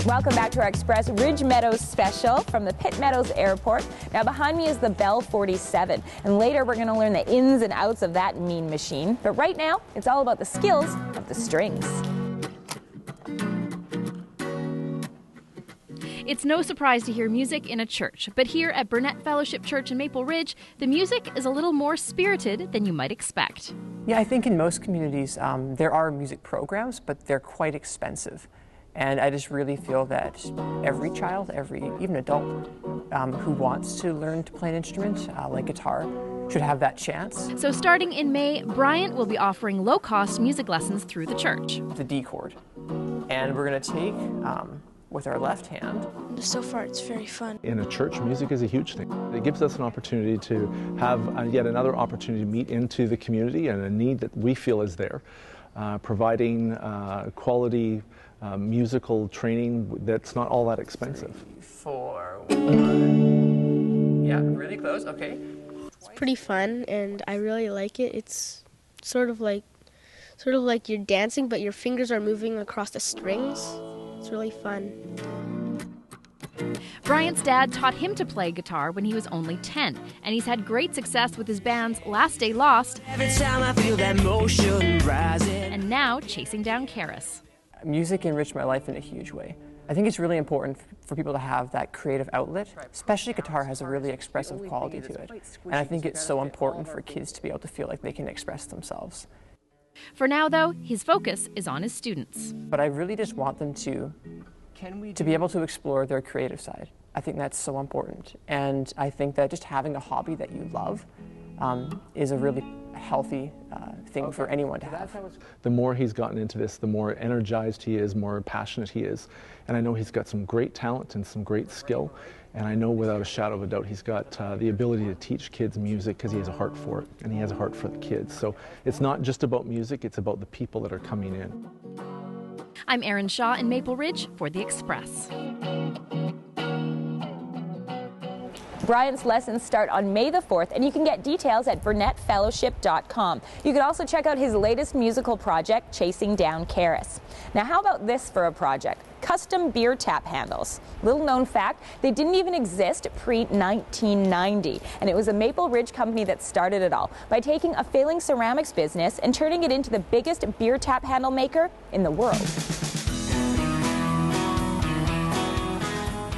Welcome back to our Express Ridge Meadows special from the Pitt Meadows Airport. Now behind me is the Bell 47, and later we're going to learn the ins and outs of that mean machine. But right now, it's all about the skills of the strings. It's no surprise to hear music in a church, but here at Burnett Fellowship Church in Maple Ridge, the music is a little more spirited than you might expect. Yeah, I think in most communities there are music programs, but they're quite expensive. And I just really feel that every child, even adult who wants to learn to play an instrument like guitar should have that chance. So starting in May, Bryant will be offering low-cost music lessons through the church. The D chord. And we're going to take, with our left hand. So far it's very fun. In a church, music is a huge thing. It gives us an opportunity to have yet another opportunity to meet into the community and a need that we feel is there, providing quality musical training that's not all that expensive. 3, 4, 1. Yeah, really close. Okay. It's pretty fun, and I really like it. It's sort of like you're dancing, but your fingers are moving across the strings. It's really fun. Bryant's dad taught him to play guitar when he was only 10, and he's had great success with his bands Last Day Lost Every time I feel that motion rising. and now Chasing Down Karis. Music enriched my life in a huge way. I think it's really important for people to have that creative outlet, especially guitar has a really expressive quality to it. And I think it's so important for kids to be able to feel like they can express themselves. For now, though, his focus is on his students. But I really just want them to be able to explore their creative side. I think that's so important. And I think that just having a hobby that you love is a really healthy thing for anyone to have. The more he's gotten into this, the more energized he is, more passionate he is. And I know he's got some great talent and some great skill. And I know without a shadow of a doubt he's got the ability to teach kids music because he has a heart for it, and he has a heart for the kids. So it's not just about music, it's about the people that are coming in. I'm Erin Shaw in Maple Ridge for The Express. Bryant's lessons start on May the 4th, and you can get details at burnettfellowship.com. You can also check out his latest musical project, Chasing Down Karis. Now, how about this for a project? Custom beer tap handles. Little known fact, they didn't even exist pre-1990, and it was a Maple Ridge company that started it all by taking a failing ceramics business and turning it into the biggest beer tap handle maker in the world.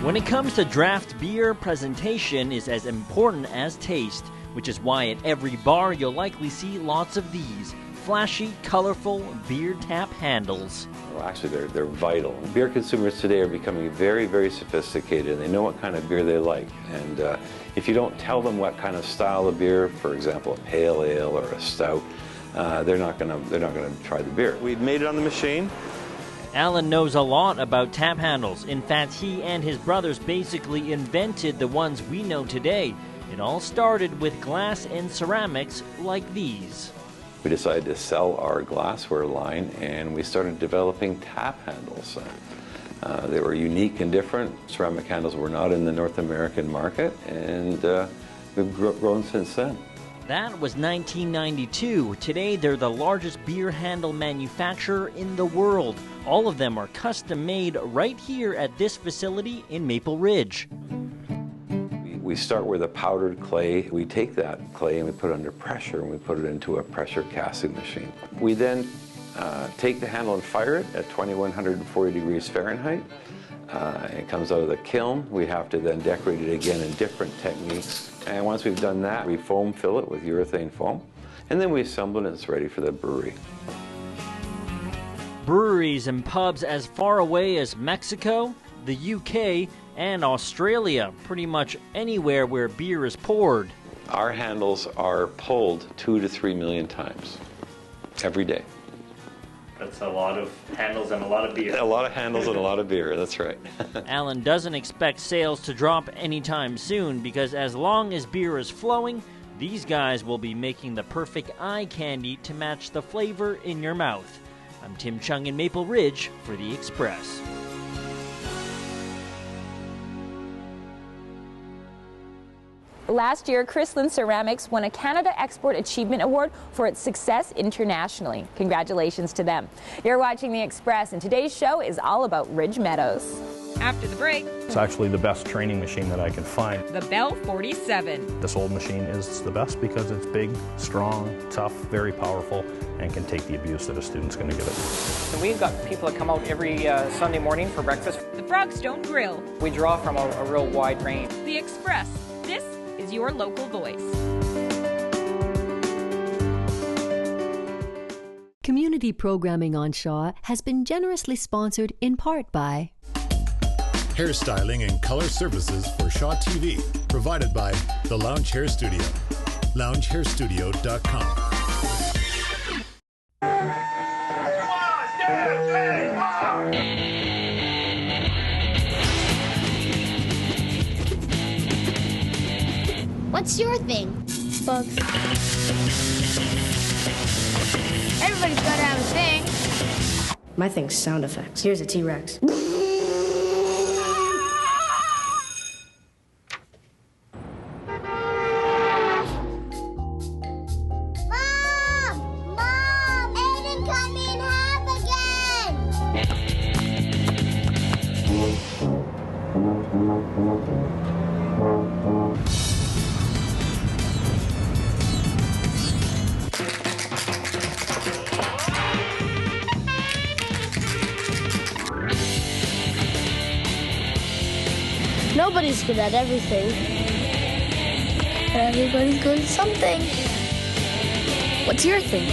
When it comes to draft beer, presentation is as important as taste, which is why at every bar you'll likely see lots of these flashy, colorful beer tap handles. Well, actually, they're vital. Beer consumers today are becoming very, very sophisticated, and they know what kind of beer they like. And if you don't tell them what kind of style of beer, for example, a pale ale or a stout, they're not going to try the beer. We've made it on the machine. Alan knows a lot about tap handles. In fact, he and his brothers basically invented the ones we know today. It all started with glass and ceramics like these. We decided to sell our glassware line, and we started developing tap handles. They were unique and different. Ceramic handles were not in the North American market, and we've grown since then. That was 1992. Today, they're the largest beer handle manufacturer in the world. All of them are custom made right here at this facility in Maple Ridge. We start with a powdered clay. We take that clay and we put it under pressure, and we put it into a pressure casting machine. We then take the handle and fire it at 2140 degrees Fahrenheit. It comes out of the kiln. We have to then decorate it again in different techniques. And once we've done that, we foam fill it with urethane foam, and then we assemble it and it's ready for the brewery. Breweries and pubs as far away as Mexico, the UK, and Australia, pretty much anywhere where beer is poured. Our handles are pulled 2 to 3 million times every day. That's a lot of handles and a lot of beer. A lot of handles and a lot of beer, that's right. Alan doesn't expect sales to drop anytime soon because as long as beer is flowing, these guys will be making the perfect eye candy to match the flavor in your mouth. I'm Tim Chung in Maple Ridge for The Express. Last year, Chrislan Ceramics won a Canada Export Achievement Award for its success internationally. Congratulations to them. You're watching The Express, and today's show is all about Ridge Meadows. After the break, it's actually the best training machine that I can find. the Bell 47. This old machine is the best because it's big, strong, tough, very powerful, and can take the abuse that a student's going to give it. So we've got people that come out every Sunday morning for breakfast. The Frogstone Grill. We draw from a real wide range. The Express. This is your local voice. Community programming on Shaw has been generously sponsored in part by hairstyling and color services for Shaw TV, provided by the Lounge Hair Studio, loungehairstudio.com. What's your thing? Bugs. Everybody's gotta have a thing. My thing's sound effects. Here's a T-Rex. Nobody's good at everything. Everybody's good at something. What's your thing?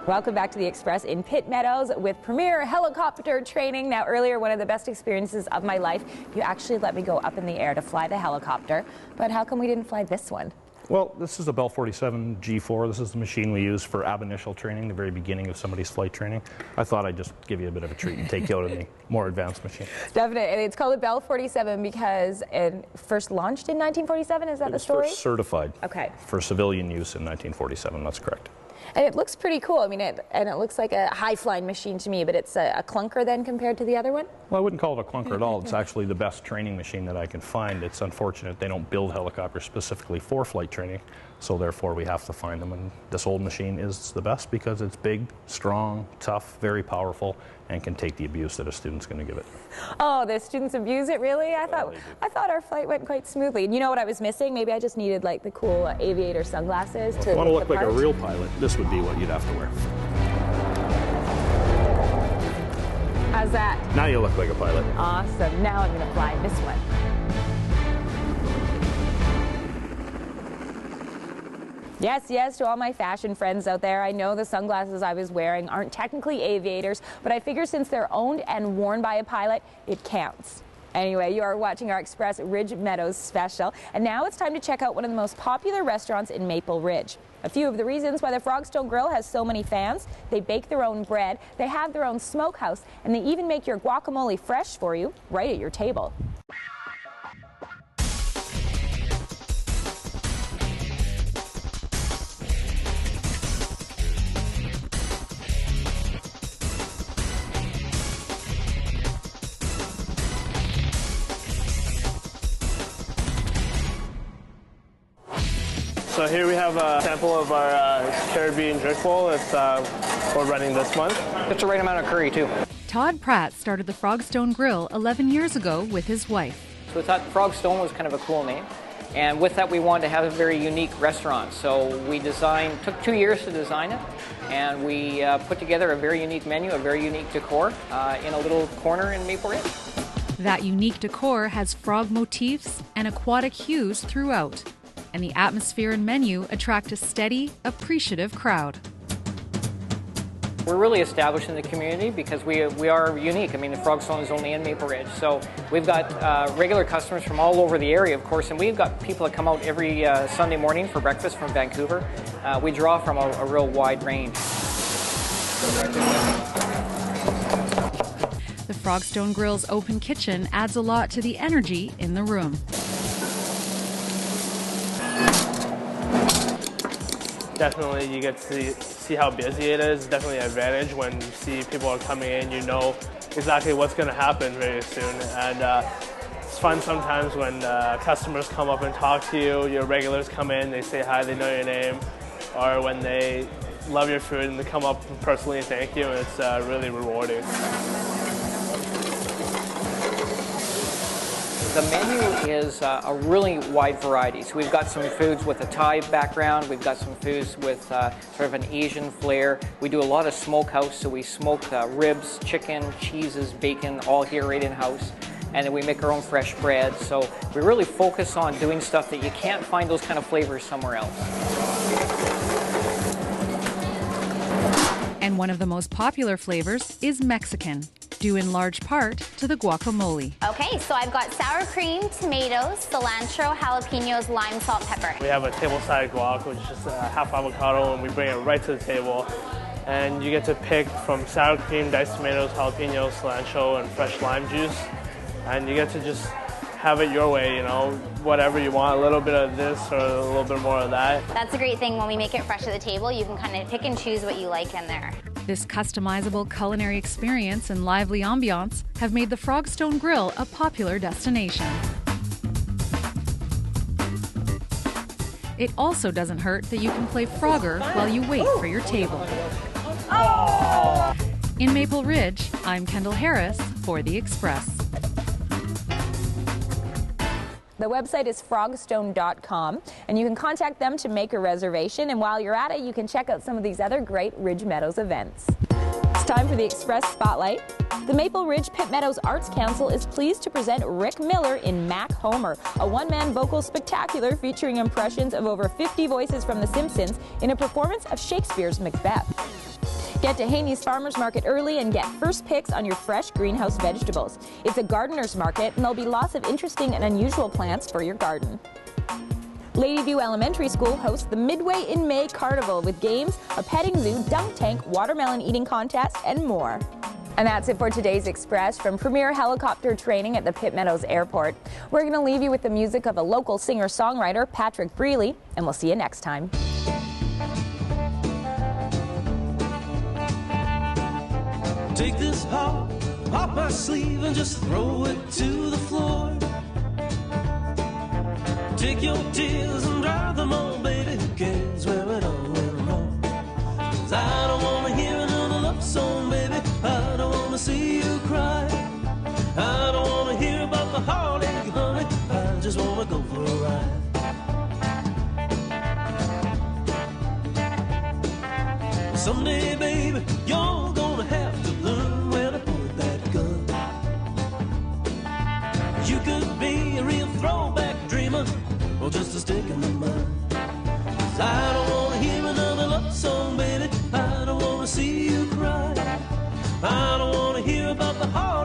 Welcome back to the Express in Pitt Meadows with premier helicopter training. Now, earlier, one of the best experiences of my life, you actually let me go up in the air to fly the helicopter. But how come we didn't fly this one? Well, this is a Bell 47 G4. This is the machine we use for ab initial training, the very beginning of somebody's flight training. I thought I'd just give you a bit of a treat and take you out in the more advanced machine. Definitely. And it's called a Bell 47 because it first launched in 1947. Is that the story? First certified. Okay. For civilian use in 1947. That's correct. And it looks pretty cool. I mean, it looks like a high-flying machine to me, but it's a clunker then compared to the other one? Well, I wouldn't call it a clunker at all. It's actually the best training machine that I can find. It's unfortunate they don't build helicopters specifically for flight training, so therefore we have to find them. And this old machine is the best because it's big, strong, tough, very powerful, and can take the abuse that a student's going to give it. Oh, the students abuse it, really? I thought our flight went quite smoothly. And you know what I was missing? Maybe I just needed like the cool aviator sunglasses to. If you want to look like a real pilot, this would be what you'd have to wear. How's that? Now you look like a pilot. Awesome. Now I'm going to fly this one. Yes, yes, to all my fashion friends out there, I know the sunglasses I was wearing aren't technically aviators, but I figure since they're owned and worn by a pilot, it counts. Anyway, you are watching our Express Ridge Meadows special, and now it's time to check out one of the most popular restaurants in Maple Ridge. A few of the reasons why the Frogstone Grill has so many fans: they bake their own bread, they have their own smokehouse, and they even make your guacamole fresh for you right at your table. So here we have a sample of our Caribbean drink bowl that we're running this month. It's the right amount of curry too. Todd Pratt started the Frogstone Grill 11 years ago with his wife. So we thought Frogstone was kind of a cool name. And with that, we wanted to have a very unique restaurant. So we took 2 years to design it, and we put together a very unique menu, a very unique decor in a little corner in Maple Ridge. That unique decor has frog motifs and aquatic hues throughout, and the atmosphere and menu attract a steady, appreciative crowd. We're really established in the community because we are unique. I mean, the Frogstone is only in Maple Ridge. So we've got regular customers from all over the area, of course, and we've got people that come out every Sunday morning for breakfast from Vancouver. We draw from a real wide range. The Frogstone Grill's open kitchen adds a lot to the energy in the room. Definitely you get to see how busy it is. Definitely an advantage when you see people are coming in, you know exactly what's going to happen very soon. And It's fun sometimes when customers come up and talk to you, your regulars come in, they say hi, they know your name, or when they love your food and they come up and personally thank you, and it's really rewarding. The menu is a really wide variety. So we've got some foods with a Thai background, we've got some foods with sort of an Asian flair. We do a lot of smokehouse, so we smoke ribs, chicken, cheeses, bacon, all here right in-house. And then we make our own fresh bread. So we really focus on doing stuff that you can't find those kind of flavors somewhere else. And one of the most popular flavors is Mexican, due in large part to the guacamole. Okay, so I've got sour cream, tomatoes, cilantro, jalapenos, lime, salt, pepper. We have a table-side guac, which is just a half avocado, and we bring it right to the table. And you get to pick from sour cream, diced tomatoes, jalapenos, cilantro, and fresh lime juice. And you get to just have it your way, you know, whatever you want, a little bit of this or a little bit more of that. That's a great thing when we make it fresh at the table. You can kind of pick and choose what you like in there. This customizable culinary experience and lively ambiance have made the Frogstone Grill a popular destination. It also doesn't hurt that you can play Frogger while you wait for your table. In Maple Ridge, I'm Kendall Harris for The Express. The website is frogstone.com, and you can contact them to make a reservation. And while you're at it, you can check out some of these other great Ridge Meadows events. It's time for the Express Spotlight. The Maple Ridge Pitt Meadows Arts Council is pleased to present Rick Miller in Mac Homer, a one-man vocal spectacular featuring impressions of over 50 voices from The Simpsons in a performance of Shakespeare's Macbeth. Get to Haney's Farmers Market early and get first picks on your fresh greenhouse vegetables. It's a gardener's market, and there'll be lots of interesting and unusual plants for your garden. Ladyview Elementary School hosts the Midway in May Carnival with games, a petting zoo, dunk tank, watermelon eating contest, and more. And that's it for today's Express. From Premier Helicopter Training at the Pitt Meadows Airport, we're going to leave you with the music of a local singer-songwriter, Patrick Brealey, and we'll see you next time. Take this heart off my sleeve and just throw it to the floor. Take your tears and dry them all, baby. Who cares where it all went wrong? 'Cause I don't wanna hear another love song, baby. I don't wanna see you cry. I don't wanna hear about the heartache, honey. I just wanna go for a ride. Someday, baby, you're gonna have to learn where to put that gun. You could be a real throwback dreamer, or just a stick in the mud. 'Cause I don't wanna hear another love song, baby. I don't wanna see you cry. I don't wanna hear about the heart.